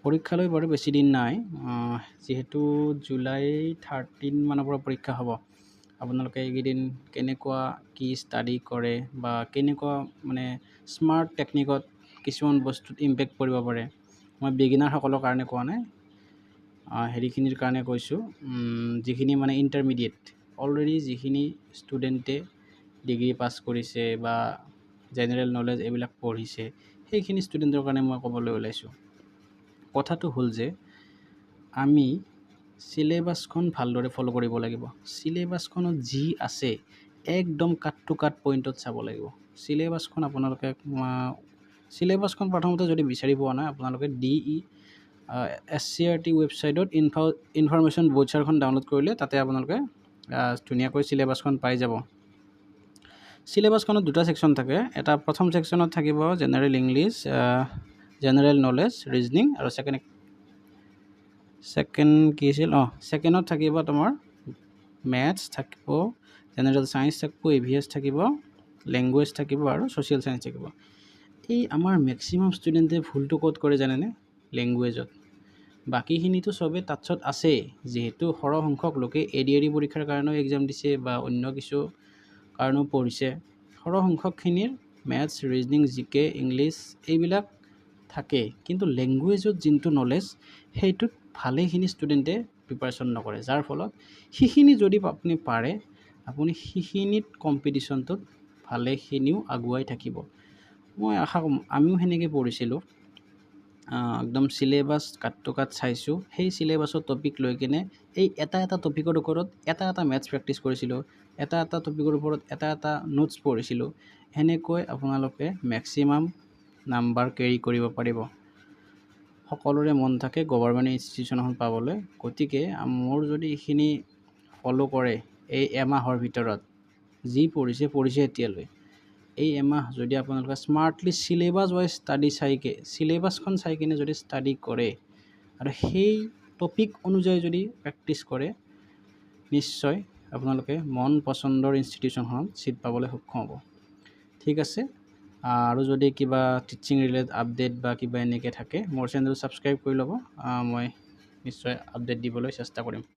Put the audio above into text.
পৰীক্ষালৈ বাৰু বেছি দিন নাই, যিহেতু জুলাই 13 মানৰ পৰা পৰীক্ষা হ'ব। আপোনালোকে এইকেইদিন কেনেকুৱা কি ষ্টাডি কৰে বা কেনেকুৱা মানে স্মাৰ্ট টেকনিকত কিছুমান বস্তুত ইম্পেক্ট কৰিব পাৰে, মই বিগিনাৰসকলৰ কাৰণে কোৱা নাই, হেৰিখিনিৰ কাৰণে কৈছোঁ, যিখিনি মানে ইণ্টাৰমিডিয়েট অলৰেডি যিখিনি ষ্টুডেণ্টে ডিগ্ৰী পাছ কৰিছে বা জেনেৰেল নলেজ এইবিলাক পঢ়িছে, সেইখিনি ষ্টুডেণ্টৰ কাৰণে মই ক'বলৈ ওলাইছোঁ। কথাটো হ'ল যে আমি চিলেবাছখন ভালদৰে ফ'ল' কৰিব লাগিব। চিলেবাছখনত যি আছে একদম কাট টু কাট পইণ্টত চাব লাগিব। চিলেবাছখন আপোনালোকে চিলেবাছখন প্ৰথমতে যদি বিচাৰি পোৱা নাই, আপোনালোকে SCERT ৱেবছাইটত ইনফৰমেশ্যন ভাউচাৰখন ডাউনলোড কৰিলে তাতে আপোনালোকে ধুনীয়াকৈ চিলেবাছখন পাই যাব। চিলেবাছখনত দুটা ছেকশ্যন থাকে। এটা প্ৰথম ছেকশ্যনত থাকিব general English, general knowledge, reasoning, আৰু ছেকেণ্ডত থাকিব তোমাৰ মেথছ থাকিব, জেনেৰেল ছায়েন্স থাকিব, EVS থাকিব, লেংগুৱেজ থাকিব আৰু ছ'চিয়েল ছায়েন্স থাকিব। এই আমাৰ মেক্সিমাম ষ্টুডেণ্টে ভুলটো ক'ত কৰে জানেনে? লেংগুৱেজত। বাকীখিনিতো চবেই টাচত আছেই, যিহেতু সৰহ সংখ্যক লোকে ADAR পৰীক্ষাৰ কাৰণেও এক্সাম দিছে বা অন্য কিছু কাৰণেও পঢ়িছে। সৰহ সংখ্যকখিনিৰ মেথছ, ৰিজনিং, GK, ইংলিছ এইবিলাক থাকে, কিন্তু লেংগুৱেজত যোনটো নলেজ সেইটোত ভালেখিনি ষ্টুডেণ্টে প্ৰিপাৰেশ্যন নকৰে, যাৰ ফলত সেইখিনি যদি আপুনি পাৰে, আপুনি সেইখিনিত কম্পিটিশ্যনটোত ভালেখিনিও আগুৱাই থাকিব। মই আশা কৰোঁ, আমিও সেনেকৈ পঢ়িছিলোঁ, একদম চিলেবাছ কাট টু কাট চাইছোঁ, সেই চিলেবাছৰ টপিক লৈ কিনে এই এটা টপিকৰ ওপৰত এটা মেথছ প্ৰেক্টিছ কৰিছিলোঁ, এটা টপিকৰ ওপৰত এটা নোটছ পঢ়িছিলোঁ। সেনেকৈ আপোনালোকে মেক্সিমাম নাম্বাৰ কেৰি কৰিব পাৰিব। সকলোৰে মন থাকে গভৰ্ণমেণ্ট ইনষ্টিটিউশ্যন এখন পাবলৈ, গতিকে মোৰ যদি এইখিনি ফ'ল' কৰে এই এমাহৰ ভিতৰত, যি পঢ়িছে এতিয়ালৈ, এই এমাহ যদি আপোনালোকে স্মাৰ্টলি চিলেবাছ ৱাইজ চিলেবাছখন চাই কিনে যদি ষ্টাডি কৰে আৰু সেই টপিক অনুযায়ী যদি প্ৰেক্টিছ কৰে, নিশ্চয় আপোনালোকে মন পচন্দৰ ইনষ্টিটিউশ্যনখনত ছিট পাবলৈ সক্ষম হ'ব। ঠিক আছে, আৰু যদি কিবা টিচিং ৰিলেটেড আপডেট বা কিবা এনেকৈ থাকে, মোৰ চেনেল ছাবস্ক্ৰাইব কৰি ল'ব, মই নিশ্চয় আপডেট দিবলৈ চেষ্টা কৰিম।